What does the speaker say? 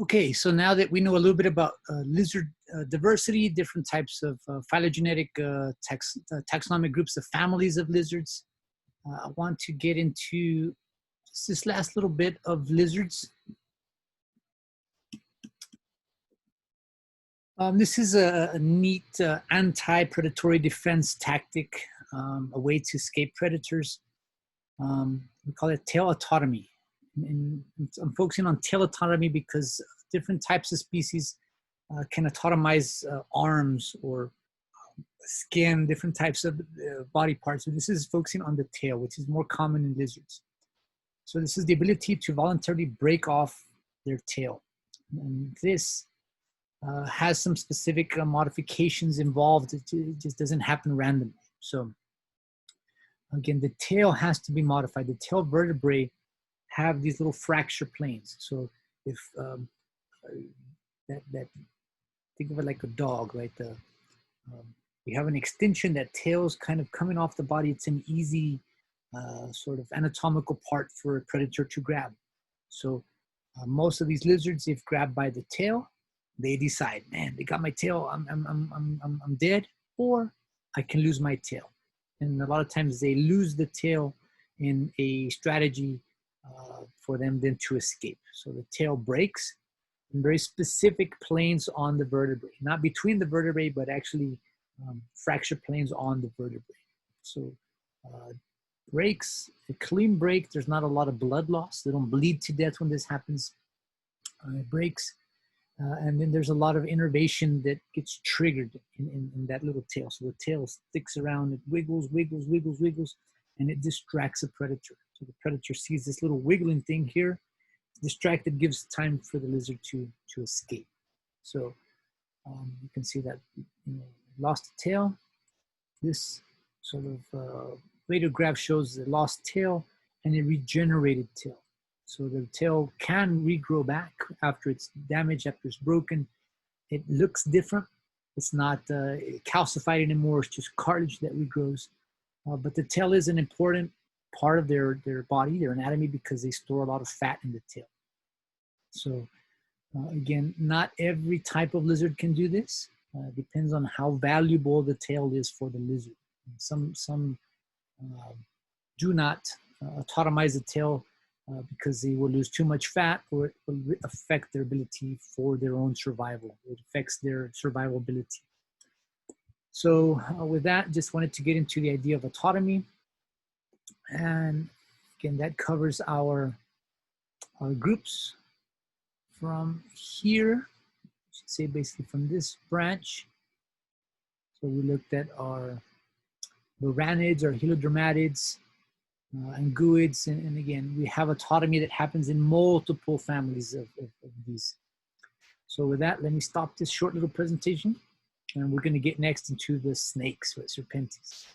Okay, so now that we know a little bit about lizard diversity, different types of phylogenetic taxonomic groups of families of lizards, I want to get into just this last little bit of lizards. This is a neat anti-predatory defense tactic, a way to escape predators. We call it tail autotomy. And I'm focusing on tail autotomy because different types of species can autotomize arms or skin, different types of body parts. So this is focusing on the tail, which is more common in lizards. So this is the ability to voluntarily break off their tail. And this has some specific modifications involved. It just doesn't happen randomly. So again, the tail has to be modified. The tail vertebrae have these little fracture planes. So if think of it like a dog, right? We have an extension, that tail's kind of coming off the body. It's an easy sort of anatomical part for a predator to grab. So most of these lizards, if grabbed by the tail, they decide, man, they got my tail, I'm dead, or I can lose my tail. And a lot of times they lose the tail in a strategy for them then to escape. So the tail breaks in very specific planes on the vertebrae, not between the vertebrae, but actually fracture planes on the vertebrae. So breaks, a clean break, there's not a lot of blood loss. They don't bleed to death when this happens. It breaks. And then there's a lot of innervation that gets triggered in that little tail. So the tail sticks around, it wiggles, wiggles, wiggles, wiggles, and it distracts a predator. So the predator sees this little wiggling thing here, distracted, gives time for the lizard to escape. So you can see that, lost the tail. This sort of radiograph shows the lost tail and a regenerated tail. So the tail can regrow back after it's damaged, after it's broken. It looks different. It's not calcified anymore. It's just cartilage that regrows. But the tail is an important part of their body, their anatomy, because they store a lot of fat in the tail. So again, not every type of lizard can do this. Depends on how valuable the tail is for the lizard. Some do not autotomize the tail because they will lose too much fat, or it will affect their ability for their own survival. It affects their survivability. So with that, just wanted to get into the idea of autotomy. And again, that covers our groups from here, I should say basically from this branch. So we looked at our Ranids, our Helodromatids, and Gooids, and again, we have autotomy that happens in multiple families of these. So with that, let me stop this short little presentation, and we're going to get next into the snakes with Serpentes.